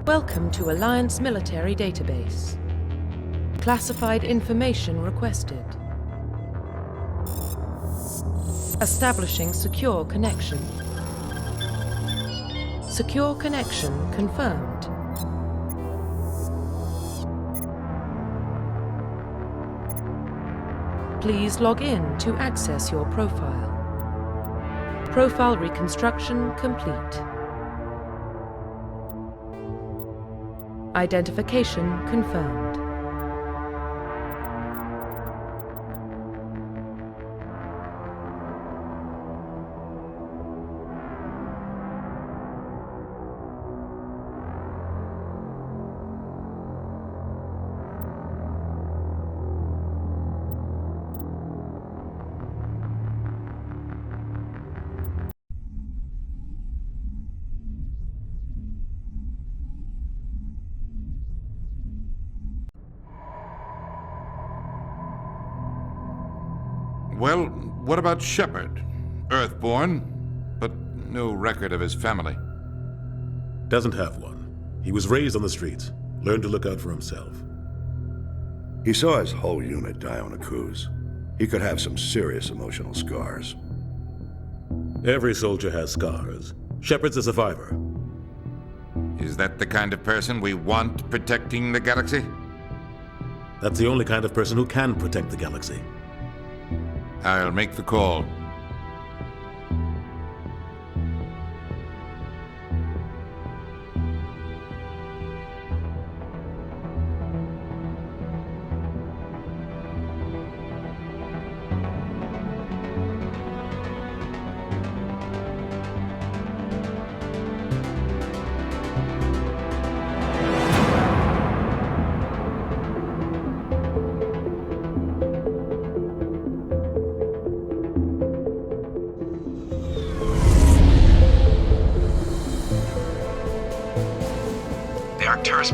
Welcome to Alliance Military Database. Classified information requested. Establishing secure connection. Secure connection confirmed. Please log in to access your profile. Profile reconstruction complete. Identification confirmed. Well, what about Shepard? Earthborn, but no record of his family. Doesn't have one. He was raised on the streets, learned to look out for himself. He saw his whole unit die on a cruise. He could have some serious emotional scars. Every soldier has scars. Shepard's a survivor. Is that the kind of person we want protecting the galaxy? That's the only kind of person who can protect the galaxy. I'll make the call.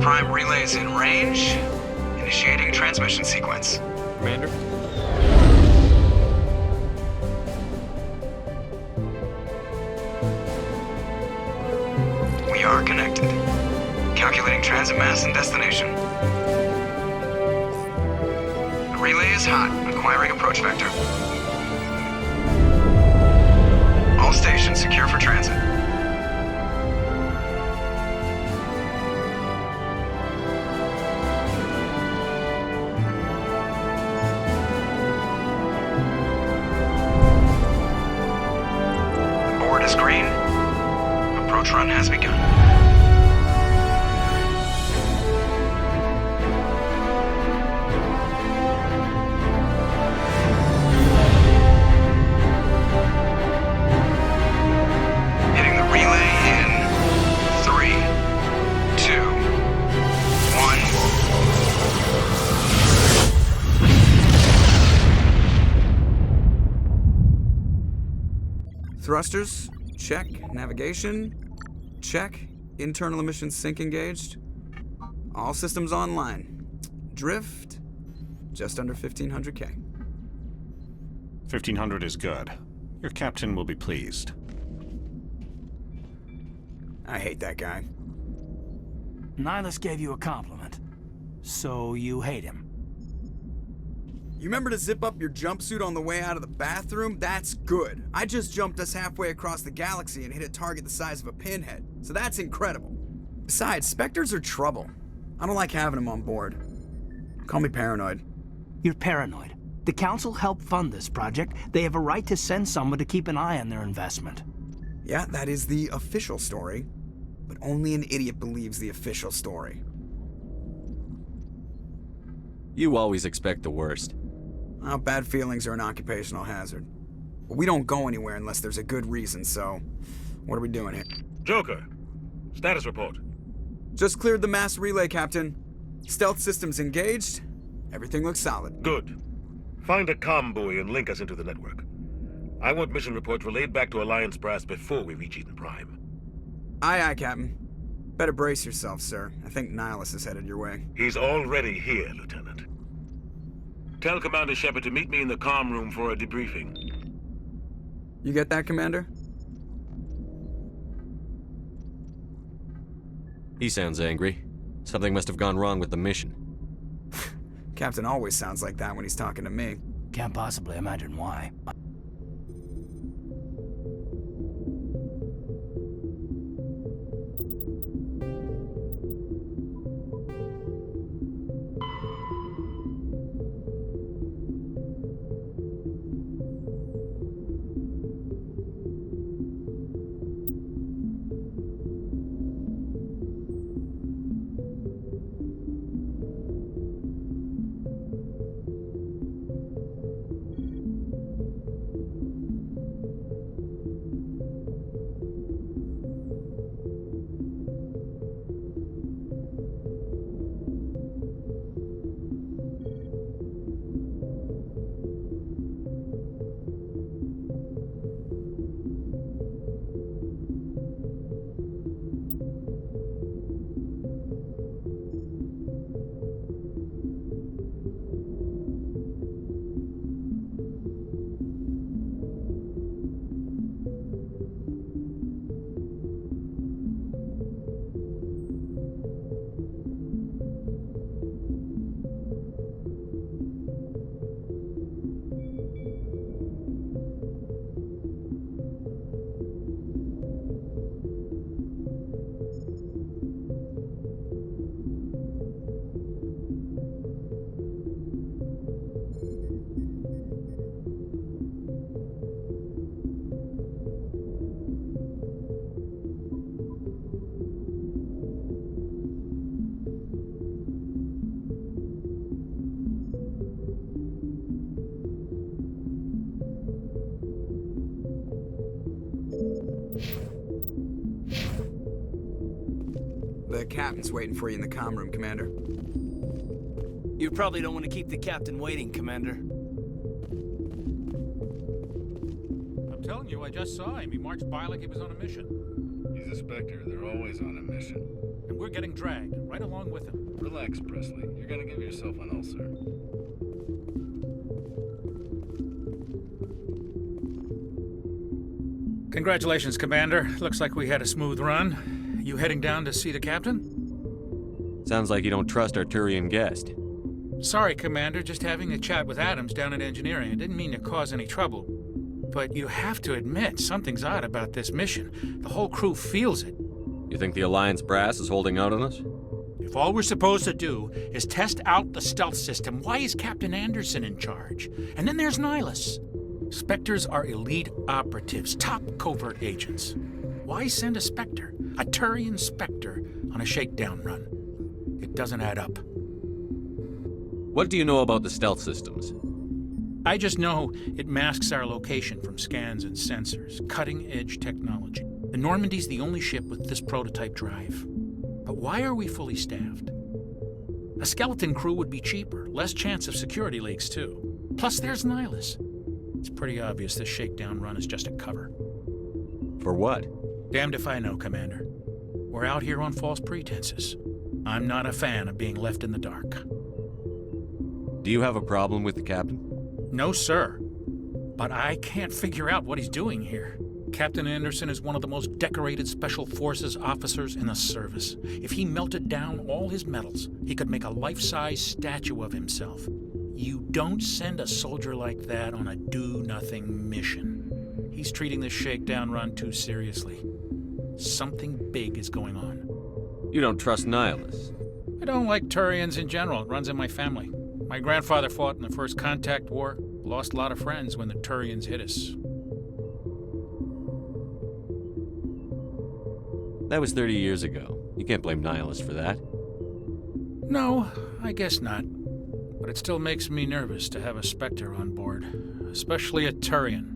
Prime relays in range. Initiating transmission sequence. Commander? We are connected. Calculating transit mass and destination. The relay is hot. Acquiring approach vector. All stations secure for transit. Green. Approach run has begun. Hitting the relay in 3, 2, 1. Thrusters. Check. Navigation. Check. Internal emissions sync engaged. All systems online. Drift. Just under 1,500K. 1,500 is good. Your captain will be pleased. I hate that guy. Nihilus gave you a compliment. So you hate him. You remember to zip up your jumpsuit on the way out of the bathroom? That's good. I just jumped us halfway across the galaxy and hit a target the size of a pinhead. So that's incredible. Besides, Spectres are trouble. I don't like having them on board. Call me paranoid. You're paranoid. The Council helped fund this project. They have a right to send someone to keep an eye on their investment. Yeah, that is the official story. But only an idiot believes the official story. You always expect the worst. Well, bad feelings are an occupational hazard. But we don't go anywhere unless there's a good reason, so what are we doing here? Joker, status report. Just cleared the mass relay, Captain. Stealth systems engaged. Everything looks solid. Good. Find a comm buoy and link us into the network. I want mission reports relayed back to Alliance brass before we reach Eden Prime. Aye, aye, Captain. Better brace yourself, sir. I think Nihilus is headed your way. He's already here, Lieutenant. Tell Commander Shepard to meet me in the comm room for a debriefing. You get that, Commander? He sounds angry. Something must have gone wrong with the mission. Captain always sounds like that when he's talking to me. Can't possibly imagine why. The captain's waiting for you in the comm room, Commander. You probably don't want to keep the captain waiting, Commander. I'm telling you, I just saw him. He marched by like he was on a mission. He's a Spectre. They're always on a mission. And we're getting dragged, right along with him. Relax, Presley. You're gonna give yourself an ulcer. Congratulations, Commander. Looks like we had a smooth run. You heading down to see the captain? Sounds like you don't trust our Turian guest. Sorry, Commander. Just having a chat with Adams down at engineering. I didn't mean to cause any trouble. But you have to admit, something's odd about this mission. The whole crew feels it. You think the Alliance brass is holding out on us? If all we're supposed to do is test out the stealth system, why is Captain Anderson in charge? And then there's Nihilus. Spectres are elite operatives, top covert agents. Why send a Spectre, a Turian Spectre, on a shakedown run? It doesn't add up. What do you know about the stealth systems? I just know it masks our location from scans and sensors. Cutting-edge technology. The Normandy's the only ship with this prototype drive. But why are we fully staffed? A skeleton crew would be cheaper, less chance of security leaks, too. Plus, there's Nihilus. It's pretty obvious this shakedown run is just a cover. For what? Damned if I know, Commander. We're out here on false pretenses. I'm not a fan of being left in the dark. Do you have a problem with the captain? No, sir. But I can't figure out what he's doing here. Captain Anderson is one of the most decorated Special Forces officers in the service. If he melted down all his medals, he could make a life-size statue of himself. You don't send a soldier like that on a do-nothing mission. He's treating this shakedown run too seriously. Something big is going on. You don't trust Nihilus? I don't like Turians in general. It runs in my family. My grandfather fought in the First Contact War. Lost a lot of friends when the Turians hit us. That was 30 years ago. You can't blame Nihilus for that. No, I guess not. But it still makes me nervous to have a Spectre on board, especially a Turian.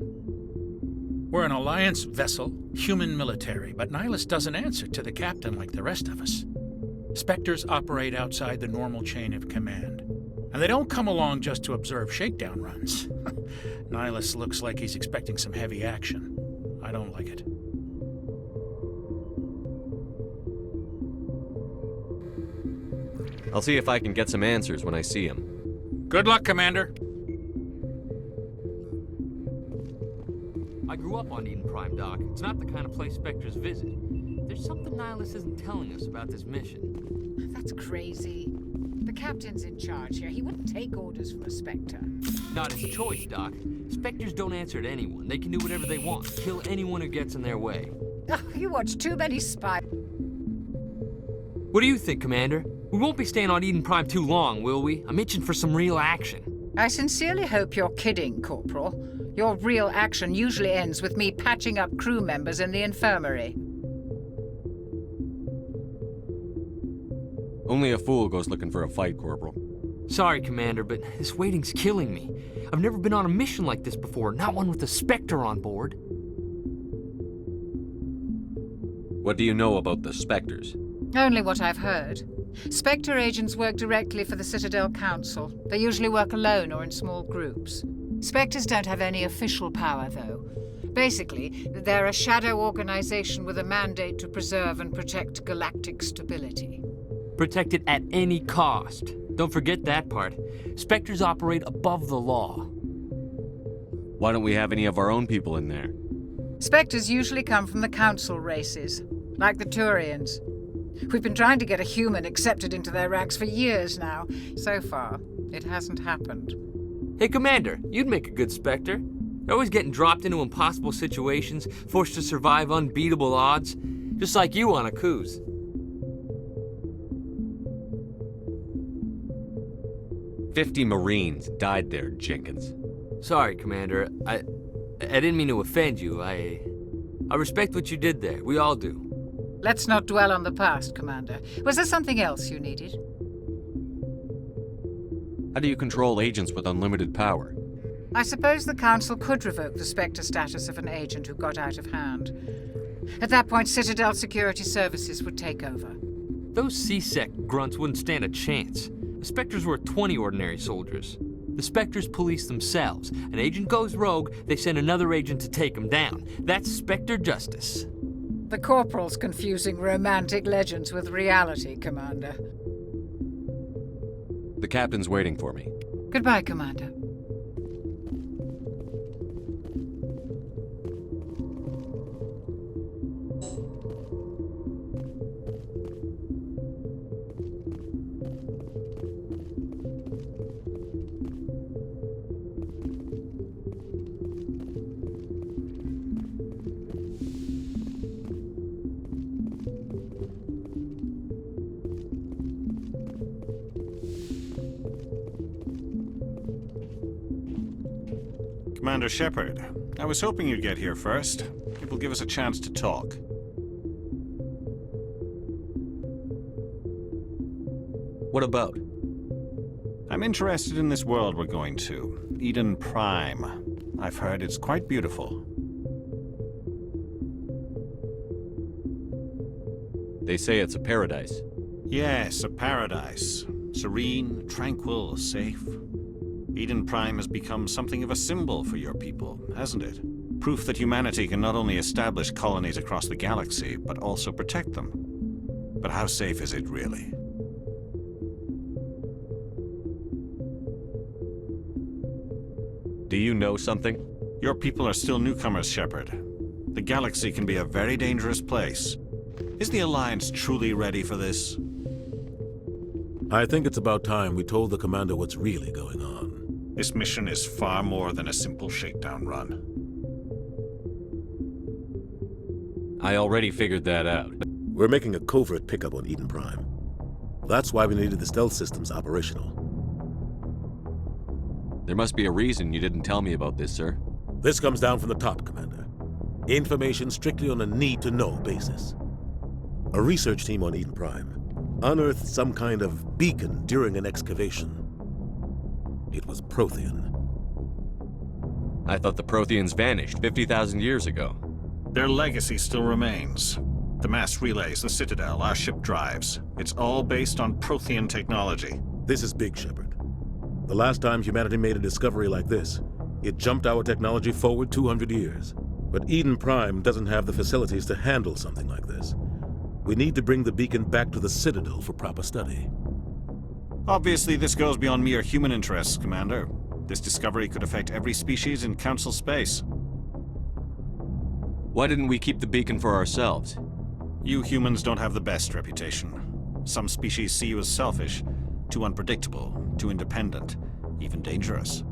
We're an Alliance vessel, human military, but Nihilus doesn't answer to the captain like the rest of us. Spectres operate outside the normal chain of command. And they don't come along just to observe shakedown runs. Nihilus looks like he's expecting some heavy action. I don't like it. I'll see if I can get some answers when I see him. Good luck, Commander. I grew up on Eden Prime, Doc. It's not the kind of place Spectres visit. There's something Nihilus isn't telling us about this mission? That's crazy. The captain's in charge here. He wouldn't take orders from a Spectre. Not his choice, Doc. Spectres don't answer to anyone. They can do whatever they want. Kill anyone who gets in their way. Oh, you watch too many spy... What do you think, Commander? We won't be staying on Eden Prime too long, will we? I'm itching for some real action. I sincerely hope you're kidding, Corporal. Your real action usually ends with me patching up crew members in the infirmary. Only a fool goes looking for a fight, Corporal. Sorry, Commander, but this waiting's killing me. I've never been on a mission like this before, not one with a Spectre on board. What do you know about the Spectres? Only what I've heard. Spectre agents work directly for the Citadel Council. They usually work alone or in small groups. Spectres don't have any official power, though. Basically, they're a shadow organization with a mandate to preserve and protect galactic stability. Protect it at any cost. Don't forget that part. Spectres operate above the law. Why don't we have any of our own people in there? Spectres usually come from the Council races, like the Turians. We've been trying to get a human accepted into their ranks for years now. So far, it hasn't happened. Hey, Commander, you'd make a good Spectre. You're always getting dropped into impossible situations, forced to survive unbeatable odds, just like you on a cruise. "50 Marines died there, Jenkins." Sorry, Commander. I didn't mean to offend you. I respect what you did there. We all do. Let's not dwell on the past, Commander. Was there something else you needed? How do you control agents with unlimited power? I suppose the Council could revoke the Spectre status of an agent who got out of hand. At that point, Citadel Security Services would take over. Those C-Sec grunts wouldn't stand a chance. The Spectres were 20 ordinary soldiers. The Spectres police themselves. An agent goes rogue, they send another agent to take him down. That's Spectre justice. The Corporal's confusing romantic legends with reality, Commander. The captain's waiting for me. Goodbye, Commander. Commander Shepard, I was hoping you'd get here first. It will give us a chance to talk. What about? I'm interested in this world we're going to, Eden Prime. I've heard it's quite beautiful. They say it's a paradise. Yes, a paradise. Serene, tranquil, safe. Eden Prime has become something of a symbol for your people, hasn't it? Proof that humanity can not only establish colonies across the galaxy, but also protect them. But how safe is it really? Do you know something? Your people are still newcomers, Shepard. The galaxy can be a very dangerous place. Is the Alliance truly ready for this? I think it's about time we told the Commander what's really going on. This mission is far more than a simple shakedown run. I already figured that out. We're making a covert pickup on Eden Prime. That's why we needed the stealth systems operational. There must be a reason you didn't tell me about this, sir. This comes down from the top, Commander. Information strictly on a need-to-know basis. A research team on Eden Prime unearthed some kind of beacon during an excavation. It was Prothean. I thought the Protheans vanished 50,000 years ago. Their legacy still remains. The mass relays, the Citadel, our ship drives. It's all based on Prothean technology. This is big, Shepard. The last time humanity made a discovery like this, it jumped our technology forward 200 years. But Eden Prime doesn't have the facilities to handle something like this. We need to bring the beacon back to the Citadel for proper study. Obviously, this goes beyond mere human interests, Commander. This discovery could affect every species in Council space. Why didn't we keep the beacon for ourselves? You humans don't have the best reputation. Some species see you as selfish, too unpredictable, too independent, even dangerous.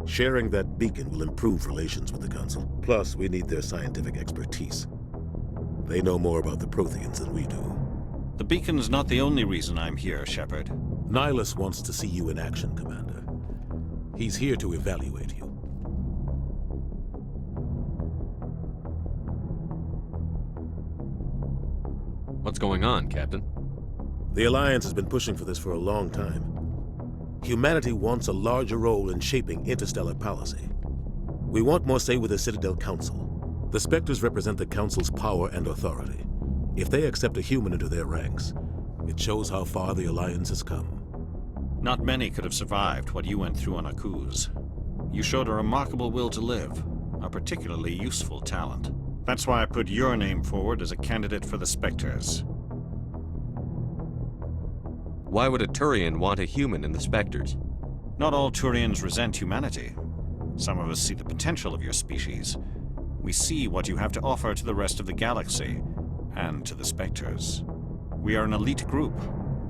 Sharing that beacon will improve relations with the Council. Plus, we need their scientific expertise. They know more about the Protheans than we do. The beacon's not the only reason I'm here, Shepard. Nihilus wants to see you in action, Commander. He's here to evaluate you. What's going on, Captain? The Alliance has been pushing for this for a long time. Humanity wants a larger role in shaping interstellar policy. We want more say with the Citadel Council. The Spectres represent the Council's power and authority. If they accept a human into their ranks, it shows how far the Alliance has come. Not many could have survived what you went through on Akuz. You showed a remarkable will to live, a particularly useful talent. That's why I put your name forward as a candidate for the Spectres. Why would a Turian want a human in the Spectres? Not all Turians resent humanity. Some of us see the potential of your species. We see what you have to offer to the rest of the galaxy, and to the Spectres. We are an elite group.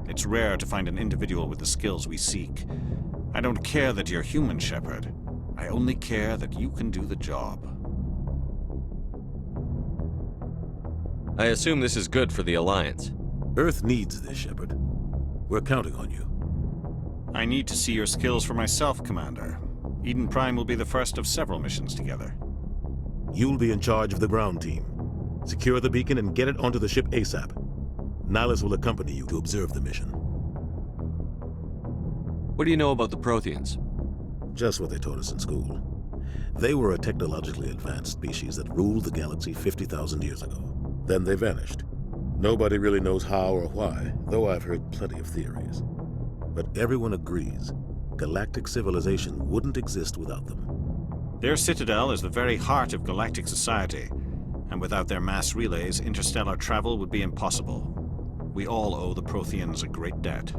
It's rare to find an individual with the skills we seek. I don't care that you're human, Shepard. I only care that you can do the job. I assume this is good for the Alliance. Earth needs this, Shepard. We're counting on you. I need to see your skills for myself, Commander. Eden Prime will be the first of several missions together. You'll be in charge of the ground team. Secure the beacon and get it onto the ship ASAP. Nihilus will accompany you to observe the mission. What do you know about the Protheans? Just what they taught us in school. They were a technologically advanced species that ruled the galaxy 50,000 years ago. Then they vanished. Nobody really knows how or why, though I've heard plenty of theories. But everyone agrees, galactic civilization wouldn't exist without them. Their citadel is the very heart of galactic society, and without their mass relays, interstellar travel would be impossible. We all owe the Protheans a great debt.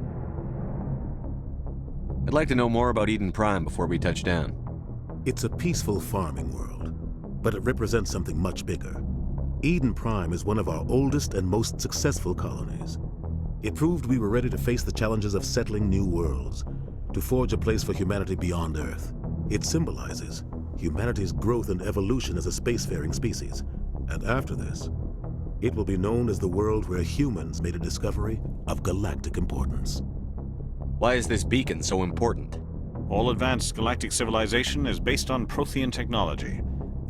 I'd like to know more about Eden Prime before we touch down. It's a peaceful farming world, but it represents something much bigger. Eden Prime is one of our oldest and most successful colonies. It proved we were ready to face the challenges of settling new worlds, to forge a place for humanity beyond Earth. It symbolizes humanity's growth and evolution as a spacefaring species. And after this, it will be known as the world where humans made a discovery of galactic importance. Why is this beacon so important? All advanced galactic civilization is based on Prothean technology,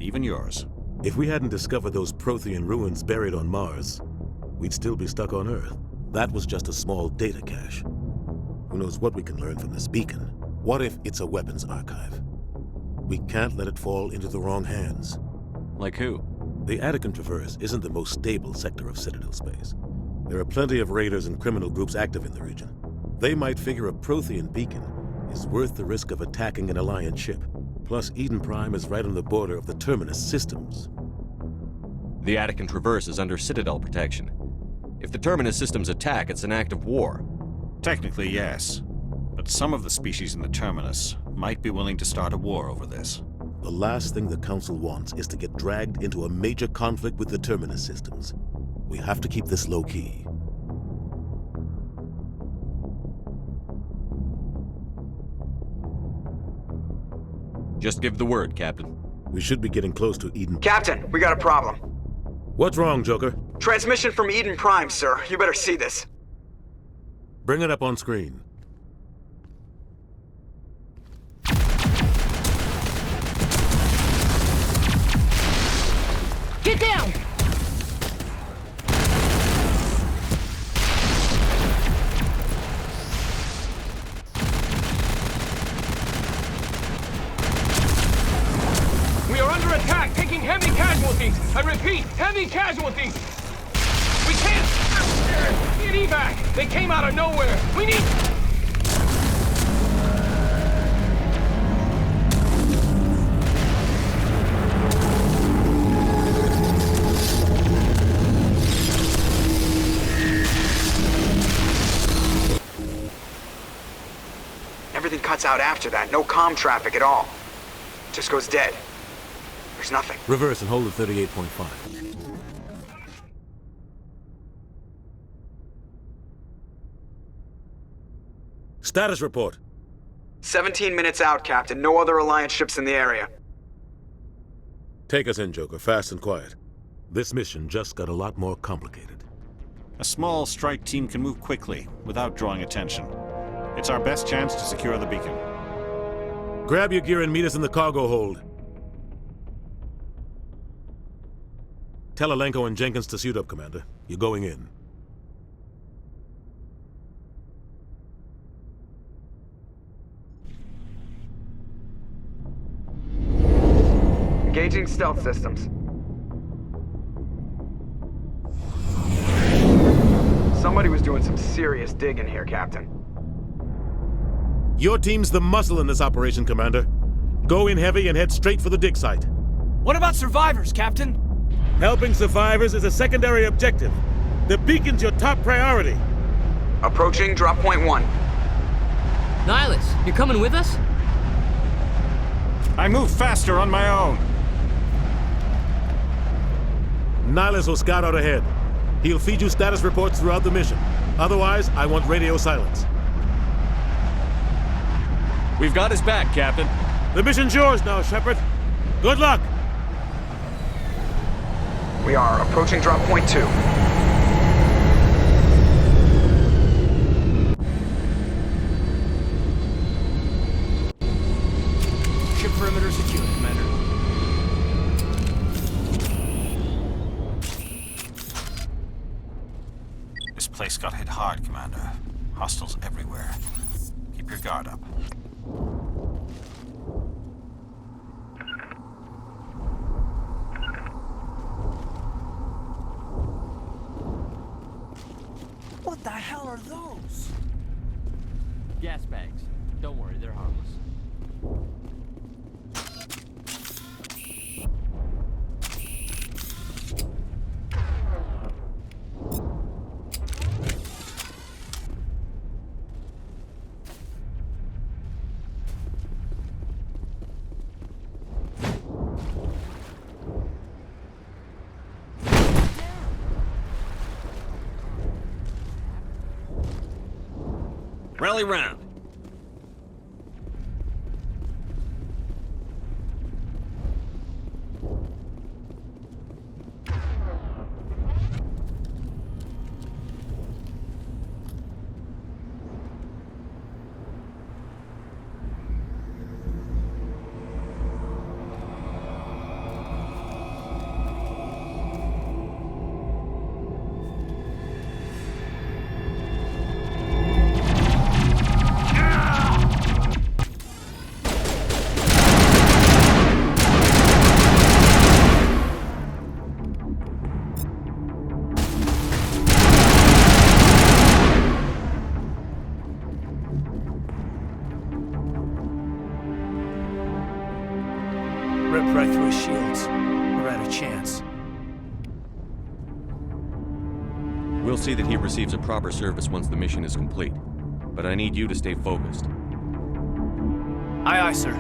even yours. If we hadn't discovered those Prothean ruins buried on Mars, we'd still be stuck on Earth. That was just a small data cache. Who knows what we can learn from this beacon? What if it's a weapons archive? We can't let it fall into the wrong hands. Like who? The Attican Traverse isn't the most stable sector of Citadel space. There are plenty of raiders and criminal groups active in the region. They might figure a Prothean beacon is worth the risk of attacking an Alliance ship. Plus, Eden Prime is right on the border of the Terminus systems. The Attican Traverse is under Citadel protection. If the Terminus systems attack, it's an act of war. Technically, yes. But some of the species in the Terminus might be willing to start a war over this. The last thing the Council wants is to get dragged into a major conflict with the Terminus systems. We have to keep this low-key. Just give the word, Captain. We should be getting close to Eden. Captain, we got a problem. What's wrong, Joker? Transmission from Eden Prime, sir. You better see this. Bring it up on screen. Get down! We are under attack, taking heavy casualties. I repeat, heavy casualties. We can't get evac. They came out of nowhere. We need... Everything cuts out after that. No comm traffic at all. Just goes dead. There's nothing. Reverse and hold at 38.5. Status report. 17 minutes out, Captain. No other Alliance ships in the area. Take us in, Joker, fast and quiet. This mission just got a lot more complicated. A small strike team can move quickly, without drawing attention. It's our best chance to secure the beacon. Grab your gear and meet us in the cargo hold. Tell Alenko and Jenkins to suit up, Commander. You're going in. Engaging stealth systems. Somebody was doing some serious digging here, Captain. Your team's the muscle in this operation, Commander. Go in heavy and head straight for the dig site. What about survivors, Captain? Helping survivors is a secondary objective. The beacon's your top priority. Approaching drop point 1. Nihilus, you're coming with us? I move faster on my own. Nihilus will scout out ahead. He'll feed you status reports throughout the mission. Otherwise, I want radio silence. We've got his back, Captain. The mission's yours now, Shepard. Good luck! We are approaching drop point 2. Ship perimeter secured, Commander. This place got hit hard, Commander. Hostiles everywhere. Keep your guard up. What the hell are those? Gas bags. Don't worry, they're harmless. Rally round. Ripped right through his shields. We're out of chance. We'll see that he receives a proper service once the mission is complete. But I need you to stay focused. Aye, aye, sir.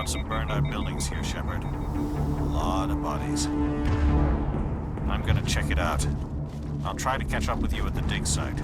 Some burned out buildings here, Shepard. A lot of bodies. I'm gonna check it out. I'll try to catch up with you at the dig site.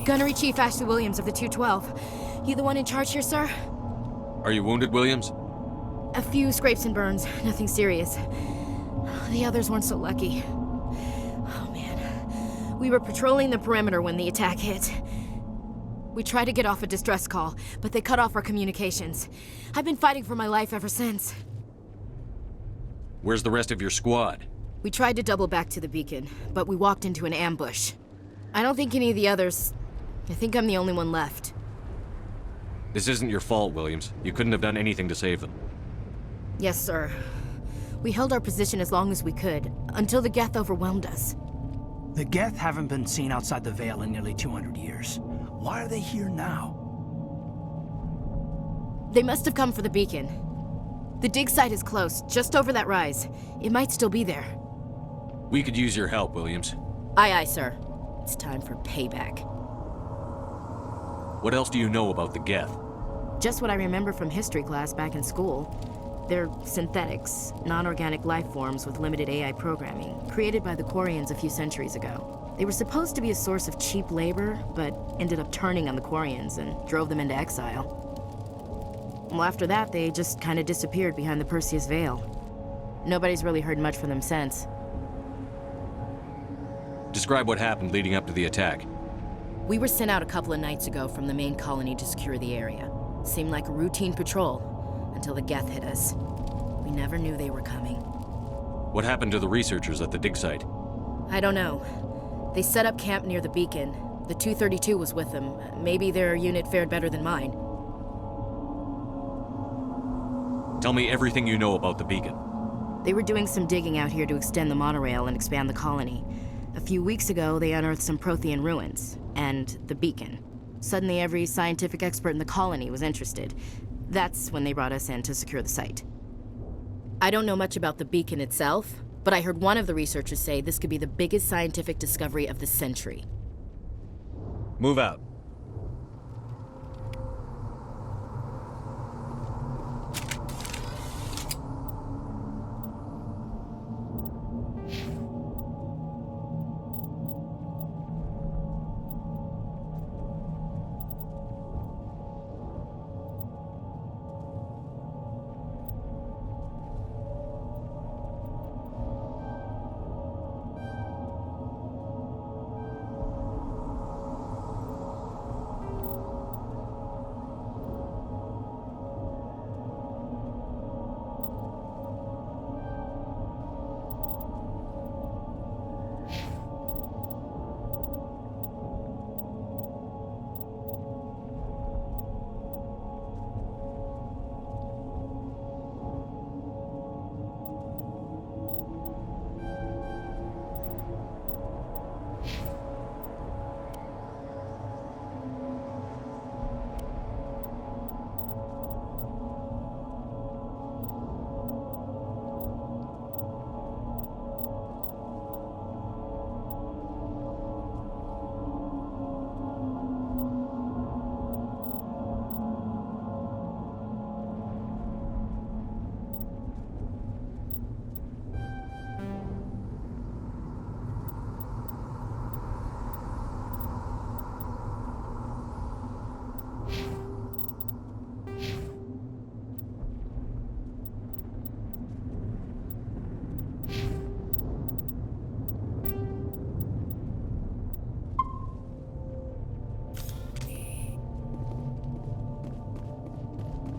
Gunnery Chief Ashley Williams of the 212. You the one in charge here, sir? Are you wounded, Williams? A few scrapes and burns, nothing serious. The others weren't so lucky. Oh man. We were patrolling the perimeter when the attack hit. We tried to get off a distress call, but they cut off our communications. I've been fighting for my life ever since. Where's the rest of your squad? We tried to double back to the beacon, but we walked into an ambush. I don't think any of the others... I think I'm the only one left. This isn't your fault, Williams. You couldn't have done anything to save them. Yes, sir. We held our position as long as we could, until the Geth overwhelmed us. The Geth haven't been seen outside the Veil in nearly 200 years. Why are they here now? They must have come for the beacon. The dig site is close, just over that rise. It might still be there. We could use your help, Williams. Aye, aye, sir. It's time for payback. What else do you know about the Geth? Just what I remember from history class back in school. They're synthetics, non-organic life forms with limited AI programming, created by the Quarians a few centuries ago. They were supposed to be a source of cheap labor, but ended up turning on the Quarians and drove them into exile. Well, after that, they just kind of disappeared behind the Perseus Veil. Nobody's really heard much from them since. Describe what happened leading up to the attack. We were sent out a couple of nights ago from the main colony to secure the area. Seemed like a routine patrol, until the Geth hit us. We never knew they were coming. What happened to the researchers at the dig site? I don't know. They set up camp near the beacon. The 232 was with them. Maybe their unit fared better than mine. Tell me everything you know about the beacon. They were doing some digging out here to extend the monorail and expand the colony. A few weeks ago, they unearthed some Prothean ruins, and the beacon. Suddenly, every scientific expert in the colony was interested. That's when they brought us in to secure the site. I don't know much about the beacon itself, but I heard one of the researchers say this could be the biggest scientific discovery of the century. Move out.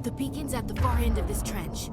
The beacon's at the far end of this trench.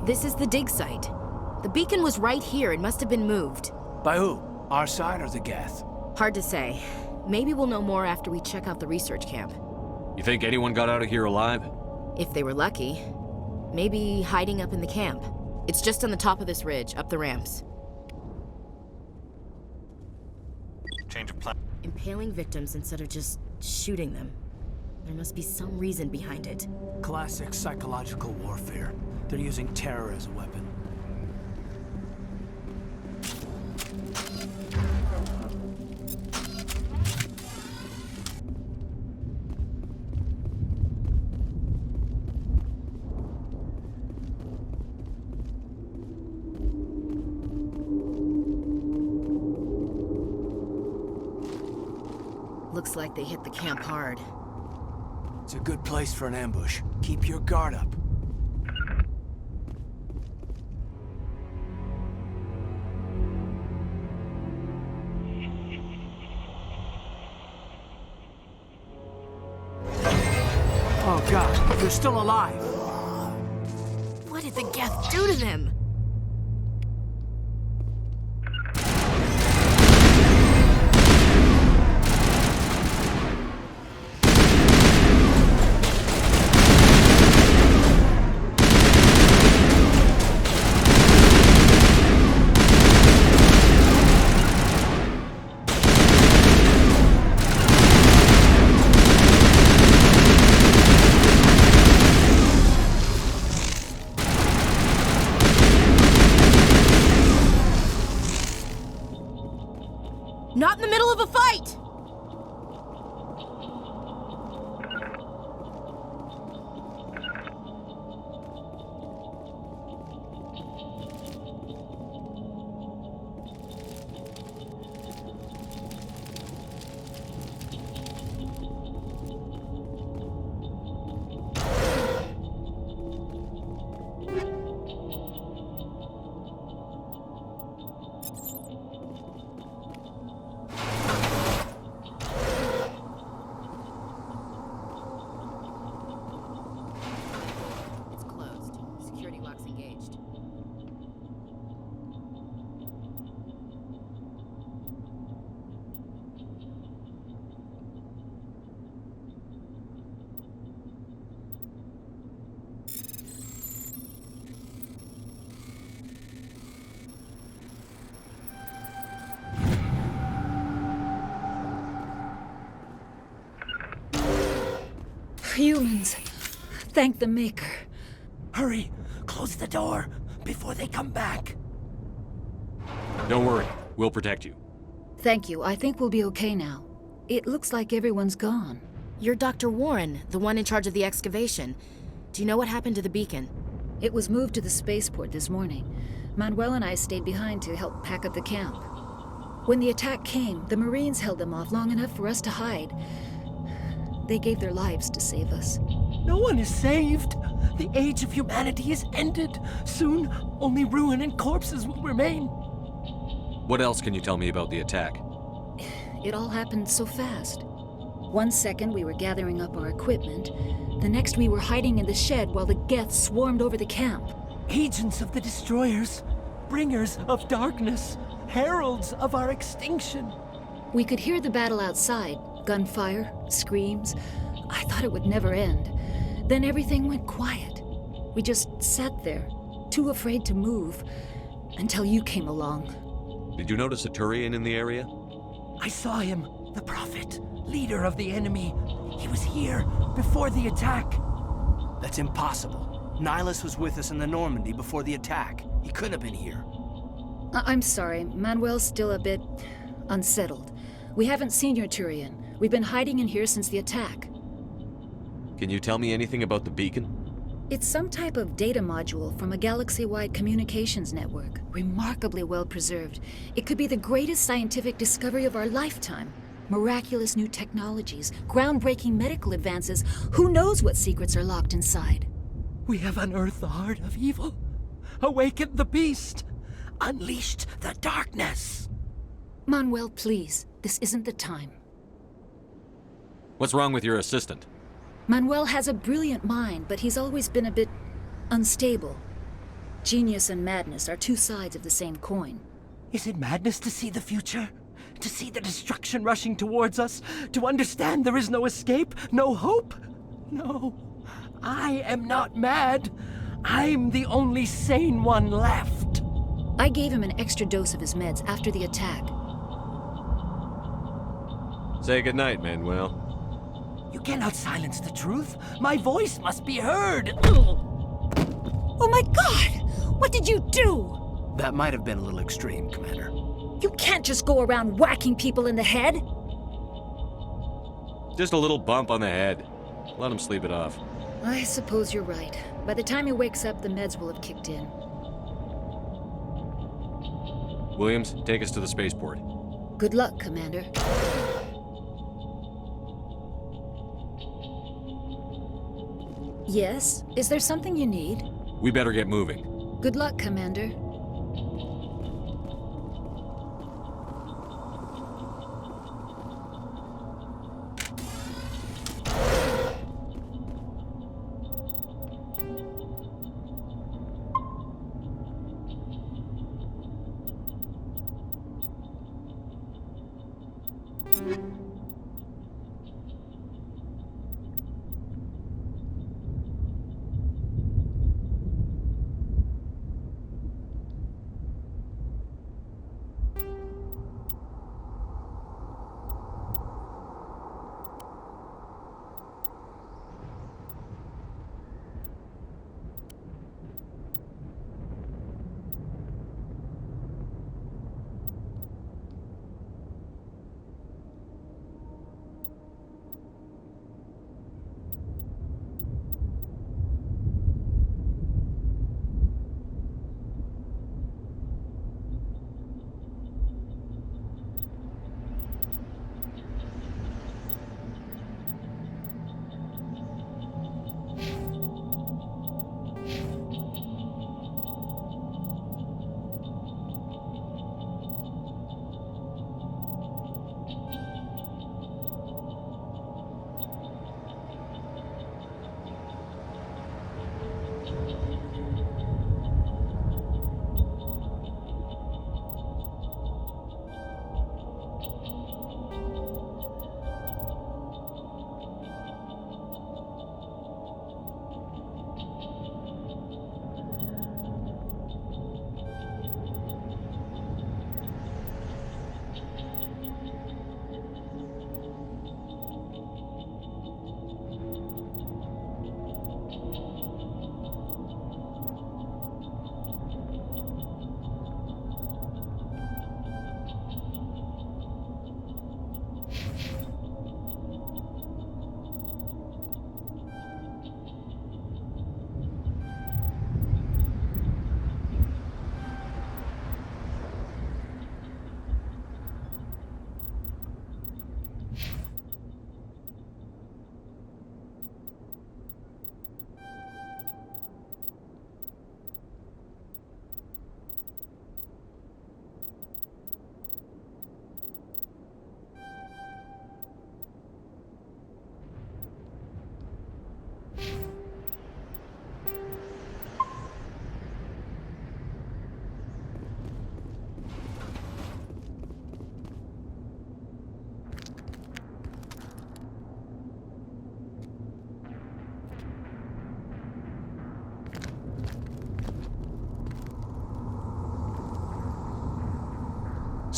This is the dig site. The beacon was right here. It must have been moved. By who? Our side or the Geth? Hard to say. Maybe we'll know more after we check out the research camp. You think anyone got out of here alive? If they were lucky. Maybe hiding up in the camp. It's just on the top of this ridge, up the ramps. Change of plan. Impaling victims instead of just shooting them. There must be some reason behind it. Classic psychological warfare. They're using terror as a weapon. Looks like they hit the camp hard. It's a good place for an ambush. Keep your guard up. They're still alive. What did the Geth do to them? Not in the middle of a fight! Humans. Thank the Maker. Hurry! Close the door before they come back. Don't worry. We'll protect you. Thank you. I think we'll be okay now. It looks like everyone's gone. You're Dr. Warren, the one in charge of the excavation. Do you know what happened to the beacon? It was moved to the spaceport this morning. Manuel and I stayed behind to help pack up the camp. When the attack came, the Marines held them off long enough for us to hide. They gave their lives to save us. No one is saved. The age of humanity is ended. Soon, only ruin and corpses will remain. What else can you tell me about the attack? It all happened so fast. 1 second we were gathering up our equipment. The next we were hiding in the shed while the Geth swarmed over the camp. Agents of the destroyers, bringers of darkness, heralds of our extinction. We could hear the battle outside. Gunfire, screams. I thought it would never end. Then everything went quiet. We just sat there, too afraid to move, until you came along. Did you notice a Turian in the area? I saw him, the Prophet, leader of the enemy. He was here before the attack. That's impossible. Nihilus was with us in the Normandy before the attack. He couldn't have been here. I'm sorry. Manuel's still a bit unsettled. We haven't seen your Turian. We've been hiding in here since the attack. Can you tell me anything about the beacon? It's some type of data module from a galaxy-wide communications network. Remarkably well preserved. It could be the greatest scientific discovery of our lifetime. Miraculous new technologies, groundbreaking medical advances. Who knows what secrets are locked inside? We have unearthed the heart of evil, awakened the beast, unleashed the darkness. Manuel, please. This isn't the time. What's wrong with your assistant? Manuel has a brilliant mind, but he's always been a bit unstable. Genius and madness are two sides of the same coin. Is it madness to see the future? To see the destruction rushing towards us? To understand there is no escape? No hope? No. I am not mad. I'm the only sane one left. I gave him an extra dose of his meds after the attack. Say goodnight, Manuel. You cannot silence the truth. My voice must be heard. Oh my God! What did you do? That might have been a little extreme, Commander. You can't just go around whacking people in the head. Just a little bump on the head. Let him sleep it off. I suppose you're right. By the time he wakes up, the meds will have kicked in. Williams, take us to the spaceport. Good luck, Commander. Yes? Is there something you need? We better get moving. Good luck, Commander.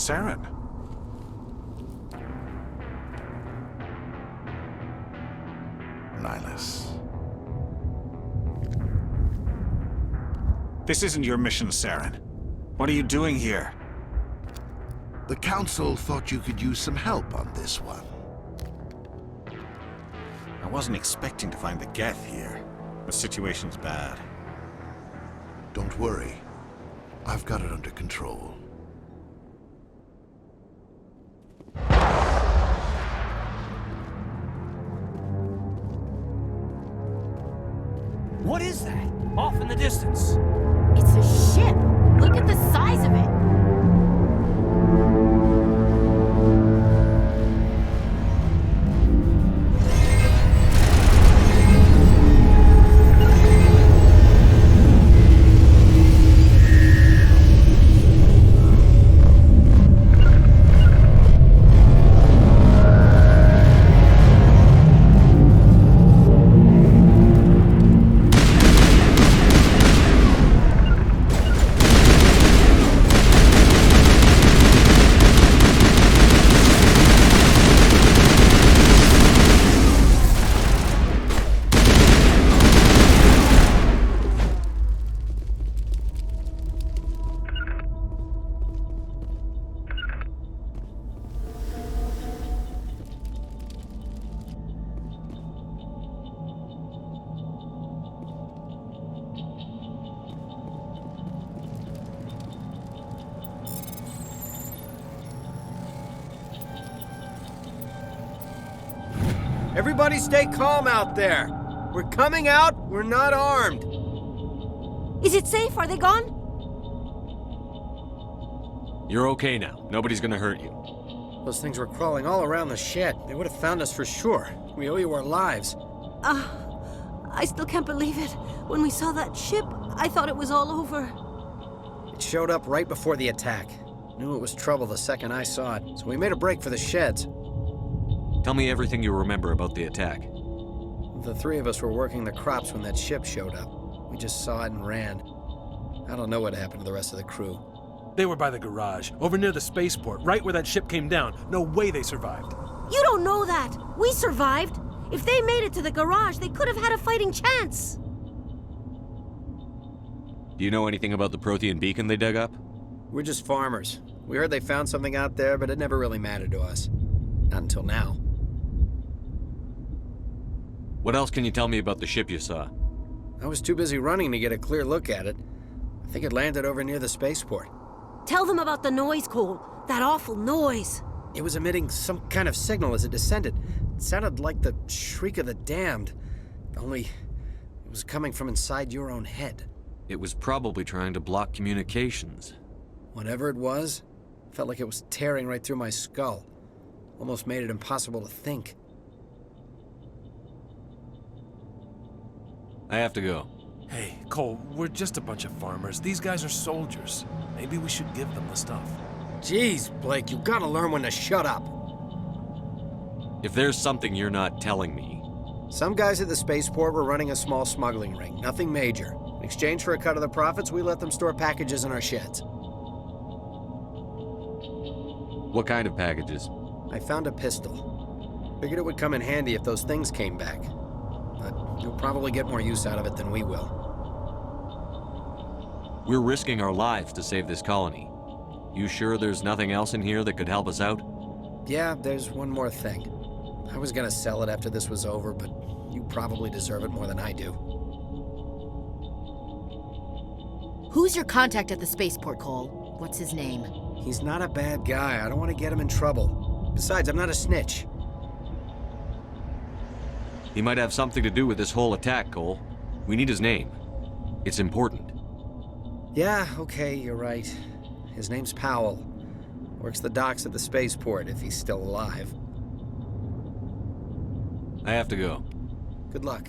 Saren. Nihilus. This isn't your mission, Saren. What are you doing here? The Council thought you could use some help on this one. I wasn't expecting to find the Geth here. The situation's bad. Don't worry. I've got it under control. What is that? Off in the distance. It's a ship. Look at the size of it. Everybody stay calm out there. We're coming out, we're not armed. Is it safe? Are they gone? You're okay now. Nobody's gonna hurt you. Those things were crawling all around the shed. They would have found us for sure. We owe you our lives. I still can't believe it. When we saw that ship, I thought it was all over. It showed up right before the attack. Knew it was trouble the second I saw it, so we made a break for the sheds. Tell me everything you remember about the attack. The three of us were working the crops when that ship showed up. We just saw it and ran. I don't know what happened to the rest of the crew. They were by the garage, over near the spaceport, right where that ship came down. No way they survived. You don't know that. We survived. If they made it to the garage, they could have had a fighting chance. Do you know anything about the Prothean beacon they dug up? We're just farmers. We heard they found something out there, but it never really mattered to us. Not until now. What else can you tell me about the ship you saw? I was too busy running to get a clear look at it. I think it landed over near the spaceport. Tell them about the noise, Cole. That awful noise. It was emitting some kind of signal as it descended. It sounded like the shriek of the damned. Only it was coming from inside your own head. It was probably trying to block communications. Whatever it was, felt like it was tearing right through my skull. Almost made it impossible to think. I have to go. Hey, Cole, we're just a bunch of farmers. These guys are soldiers. Maybe we should give them the stuff. Jeez, Blake, you gotta learn when to shut up. If there's something you're not telling me... Some guys at the spaceport were running a small smuggling ring, nothing major. In exchange for a cut of the profits, we let them store packages in our sheds. What kind of packages? I found a pistol. Figured it would come in handy if those things came back. But you'll probably get more use out of it than we will. We're risking our lives to save this colony. You sure there's nothing else in here that could help us out? Yeah, there's one more thing. I was gonna sell it after this was over, but you probably deserve it more than I do. Who's your contact at the spaceport, Cole? What's his name? He's not a bad guy. I don't want to get him in trouble. Besides, I'm not a snitch. He might have something to do with this whole attack, Cole. We need his name. It's important. Yeah, okay, you're right. His name's Powell. Works the docks at the spaceport, if he's still alive. I have to go. Good luck.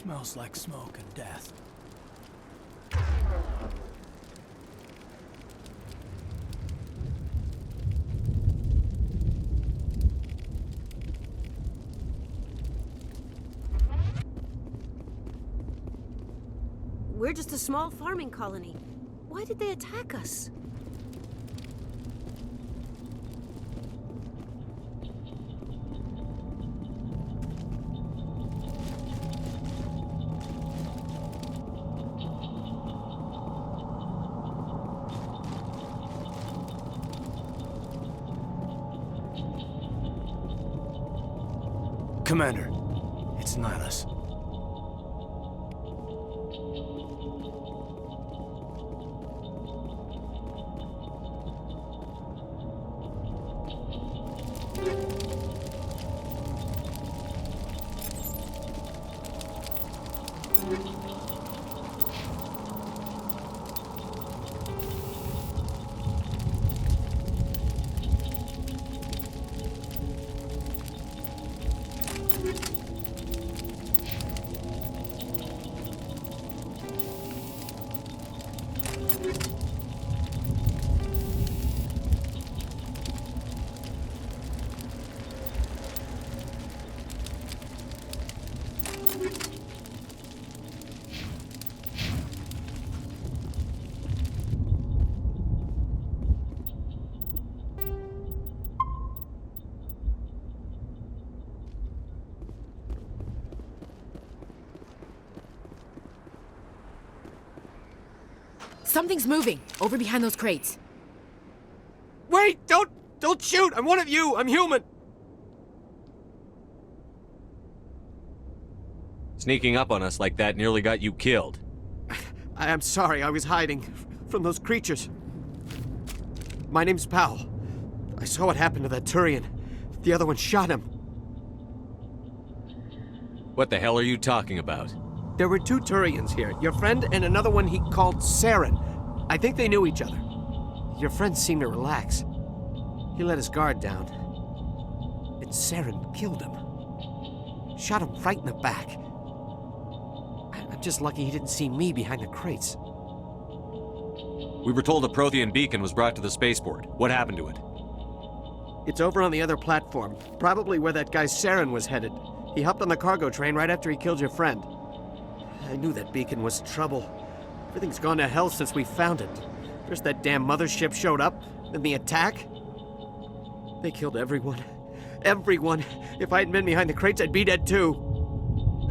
Smells like smoke and death. We're just a small farming colony. Why did they attack us? Commander, it's Nihilus. Something's moving, over behind those crates. Wait! Don't shoot! I'm one of you! I'm human! Sneaking up on us like that nearly got you killed. I'm sorry, I was hiding from those creatures. My name's Powell. I saw what happened to that Turian. The other one shot him. What the hell are you talking about? There were two Turians here, your friend and another one he called Saren. I think they knew each other. Your friend seemed to relax. He let his guard down. And Saren killed him. Shot him right in the back. I'm just lucky he didn't see me behind the crates. We were told a Prothean beacon was brought to the spaceport. What happened to it? It's over on the other platform, probably where that guy Saren was headed. He hopped on the cargo train right after he killed your friend. I knew that beacon was trouble. Everything's gone to hell since we found it. First that damn mothership showed up, then the attack. They killed everyone. Everyone. If I hadn't been behind the crates, I'd be dead too.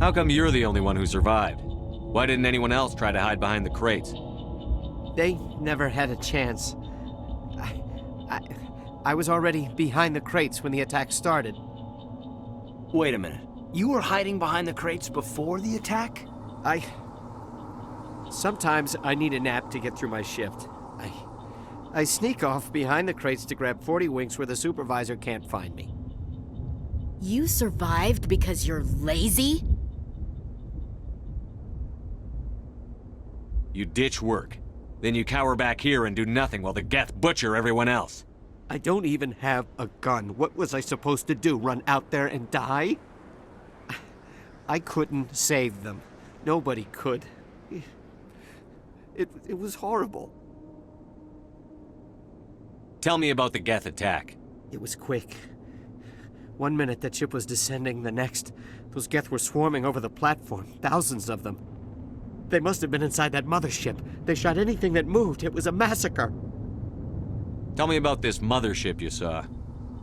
How come you're the only one who survived? Why didn't anyone else try to hide behind the crates? They never had a chance. I was already behind the crates when the attack started. Wait a minute. You were hiding behind the crates before the attack? Sometimes I need a nap to get through my shift. I sneak off behind the crates to grab 40 winks where the supervisor can't find me. You survived because you're lazy? You ditch work. Then you cower back here and do nothing while the Geth butcher everyone else. I don't even have a gun. What was I supposed to do? Run out there and die? I couldn't save them. Nobody could. It was horrible. Tell me about the Geth attack. It was quick. 1 minute that ship was descending, the next, those Geth were swarming over the platform. Thousands of them. They must have been inside that mothership. They shot anything that moved. It was a massacre. Tell me about this mothership you saw.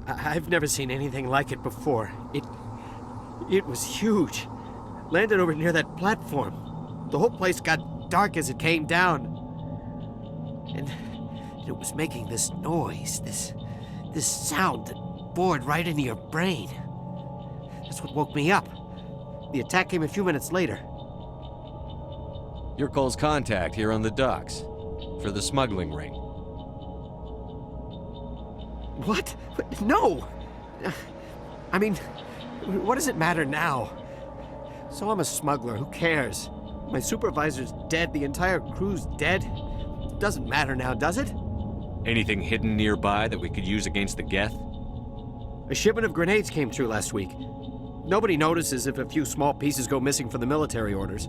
I've never seen anything like it before. It was huge. Landed over near that platform. The whole place got dark as it came down. And it was making this noise, this sound that bored right into your brain. That's what woke me up. The attack came a few minutes later. Your Cole's contact here on the docks. For the smuggling ring. What? No! I mean, what does it matter now? So I'm a smuggler, who cares? My supervisor's dead, the entire crew's dead. It doesn't matter now, does it? Anything hidden nearby that we could use against the Geth? A shipment of grenades came through last week. Nobody notices if a few small pieces go missing from the military orders.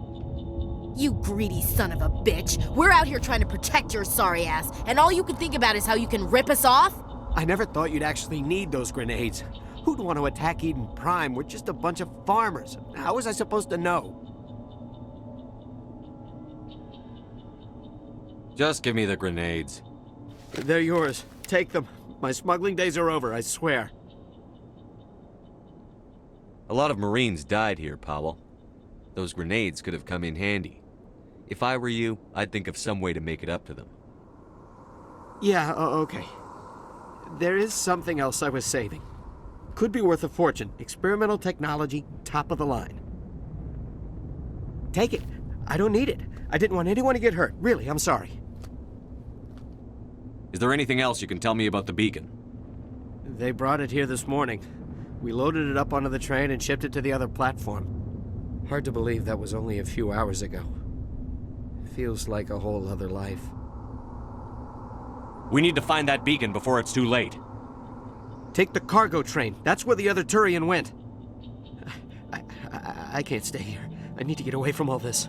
You greedy son of a bitch. We're out here trying to protect your sorry ass, and all you can think about is how you can rip us off? I never thought you'd actually need those grenades. Who'd want to attack Eden Prime? We're just a bunch of farmers. How was I supposed to know? Just give me the grenades. They're yours. Take them. My smuggling days are over, I swear. A lot of Marines died here, Powell. Those grenades could have come in handy. If I were you, I'd think of some way to make it up to them. Yeah, okay. There is something else I was saving. Could be worth a fortune. Experimental technology, top of the line. Take it. I don't need it. I didn't want anyone to get hurt. Really, I'm sorry. Is there anything else you can tell me about the beacon? They brought it here this morning. We loaded it up onto the train and shipped it to the other platform. Hard to believe that was only a few hours ago. Feels like a whole other life. We need to find that beacon before it's too late. Take the cargo train. That's where the other Turian went. I can't stay here. I need to get away from all this.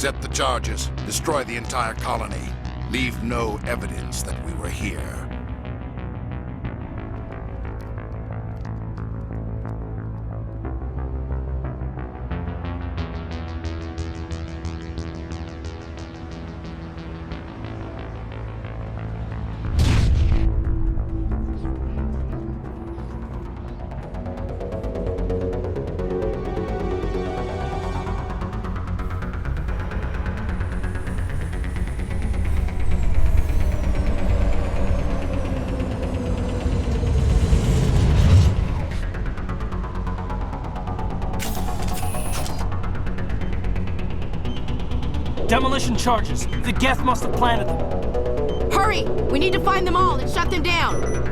Set the charges. Destroy the entire colony. Leave no evidence that we were here. Demolition charges. The Geth must have planted them. Hurry! We need to find them all and shut them down!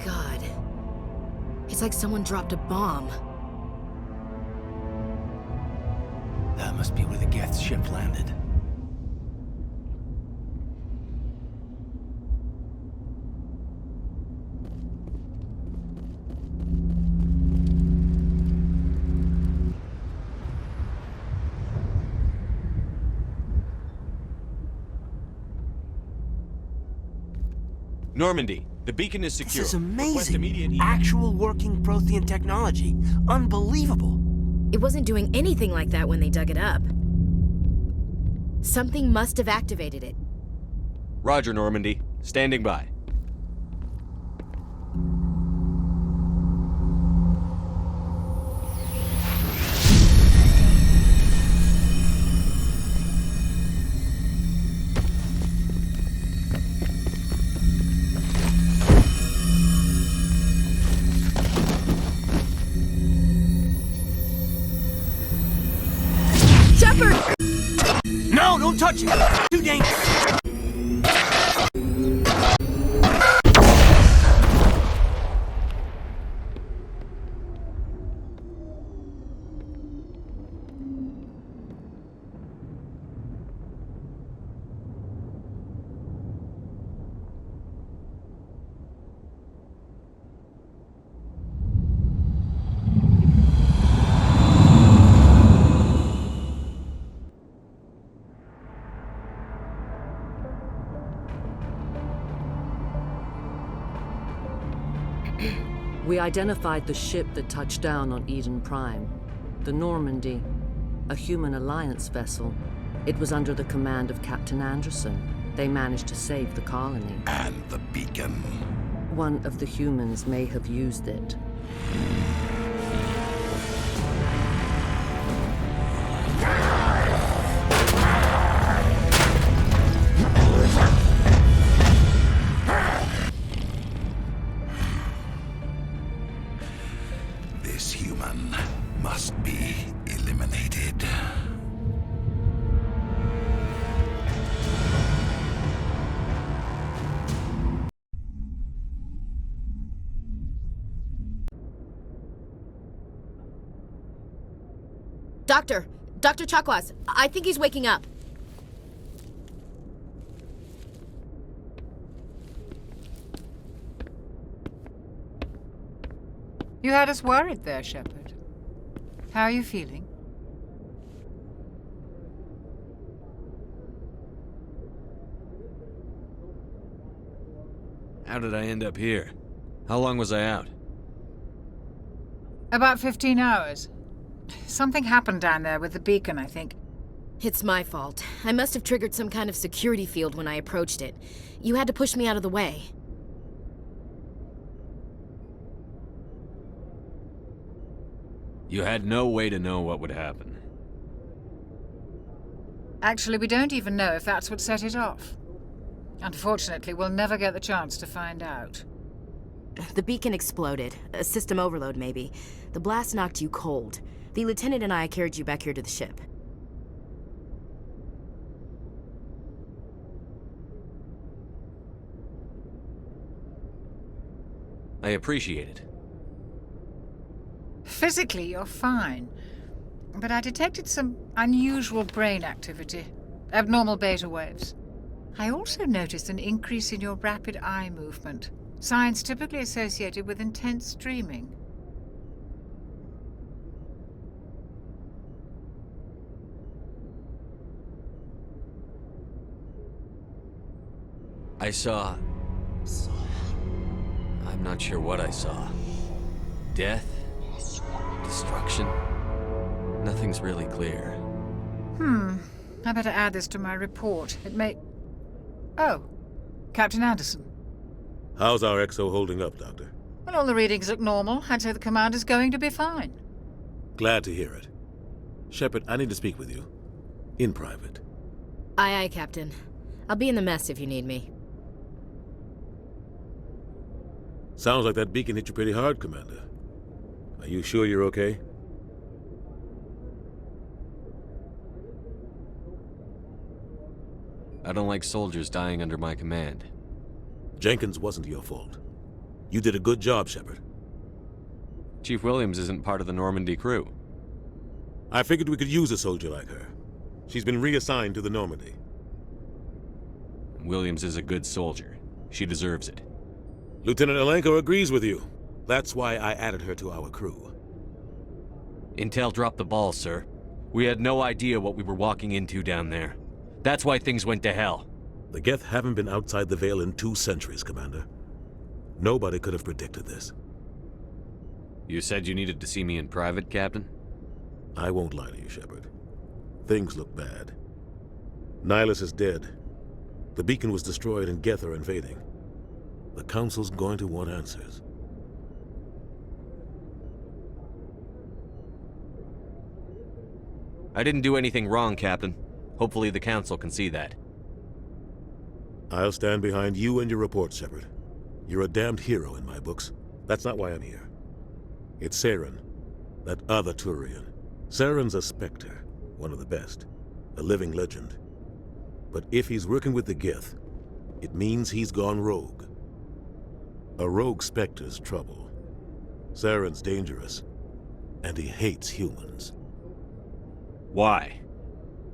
God. It's like someone dropped a bomb. That must be where the Geth's ship landed. Normandy, the beacon is secure. This is Request amazing. immediate Actual working Prothean technology. Unbelievable. It wasn't doing anything like that when they dug it up. Something must have activated it. Roger, Normandy. Standing by. Shepard! No, don't touch it! Too dangerous! We identified the ship that touched down on Eden Prime. The Normandy, a human alliance vessel. It was under the command of Captain Anderson. They managed to save the colony. And the beacon. One of the humans may have used it. This human must be eliminated. Dr. Chakwas, I think he's waking up. You had us worried there, Shepard. How are you feeling? How did I end up here? How long was I out? About 15 hours. Something happened down there with the beacon, I think. It's my fault. I must have triggered some kind of security field when I approached it. You had to push me out of the way. You had no way to know what would happen. Actually, we don't even know if that's what set it off. Unfortunately, we'll never get the chance to find out. The beacon exploded. A system overload, maybe. The blast knocked you cold. The lieutenant and I carried you back here to the ship. I appreciate it. Physically, you're fine. But I detected some unusual brain activity. Abnormal beta waves. I also noticed an increase in your rapid eye movement. Signs typically associated with intense dreaming. I saw... I'm not sure what I saw. Death? Destruction? Nothing's really clear. I better add this to my report. It may... Oh, Captain Anderson. How's our XO holding up, Doctor? Well, all the readings look normal. I'd say the commander's going to be fine. Glad to hear it. Shepard, I need to speak with you. In private. Aye, aye, Captain. I'll be in the mess if you need me. Sounds like that beacon hit you pretty hard, Commander. Are you sure you're okay? I don't like soldiers dying under my command. Jenkins wasn't your fault. You did a good job, Shepard. Chief Williams isn't part of the Normandy crew. I figured we could use a soldier like her. She's been reassigned to the Normandy. Williams is a good soldier. She deserves it. Lieutenant Alenko agrees with you. That's why I added her to our crew. Intel dropped the ball, sir. We had no idea what we were walking into down there. That's why things went to hell. The Geth haven't been outside the Veil in 2 centuries, Commander. Nobody could have predicted this. You said you needed to see me in private, Captain? I won't lie to you, Shepard. Things look bad. Nihilus is dead. The beacon was destroyed and Geth are invading. The Council's going to want answers. I didn't do anything wrong, Captain. Hopefully the Council can see that. I'll stand behind you and your report, Shepard. You're a damned hero in my books. That's not why I'm here. It's Saren, that other Turian. Saren's a Spectre, one of the best, a living legend. But if he's working with the Geth, it means he's gone rogue. A rogue Spectre's trouble. Saren's dangerous, and he hates humans. Why?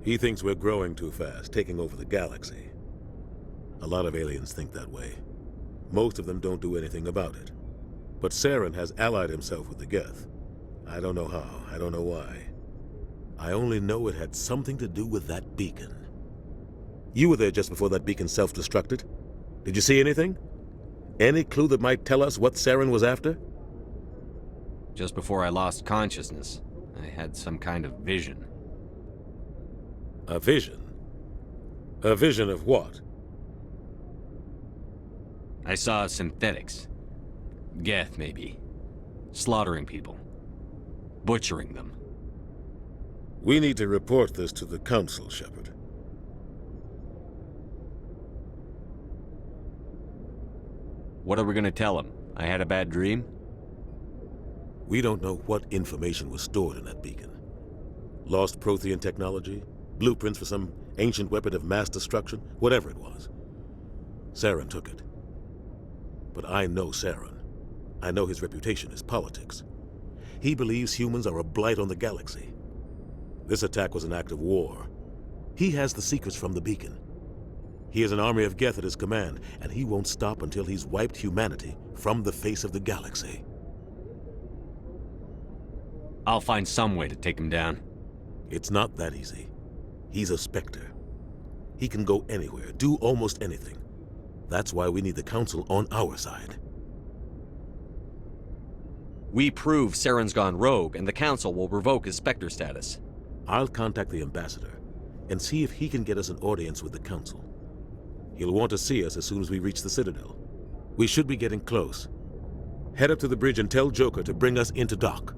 He thinks we're growing too fast, taking over the galaxy. A lot of aliens think that way. Most of them don't do anything about it. But Saren has allied himself with the Geth. I don't know how, I don't know why. I only know it had something to do with that beacon. You were there just before that beacon self-destructed. Did you see anything? Any clue that might tell us what Saren was after? Just before I lost consciousness, I had some kind of vision. A vision? A vision of what? I saw synthetics. Geth, maybe. Slaughtering people. Butchering them. We need to report this to the Council, Shepard. What are we gonna tell them? I had a bad dream? We don't know what information was stored in that beacon. Lost Prothean technology? Blueprints for some ancient weapon of mass destruction? Whatever it was. Saren took it. But I know Saren. I know his reputation is politics. He believes humans are a blight on the galaxy. This attack was an act of war. He has the secrets from the beacon. He has an army of Geth at his command, and he won't stop until he's wiped humanity from the face of the galaxy. I'll find some way to take him down. It's not that easy. He's a Spectre. He can go anywhere, do almost anything. That's why we need the Council on our side. We prove Saren's gone rogue, and the Council will revoke his Spectre status. I'll contact the Ambassador and see if he can get us an audience with the Council. He'll want to see us as soon as we reach the Citadel. We should be getting close. Head up to the bridge and tell Joker to bring us into dock.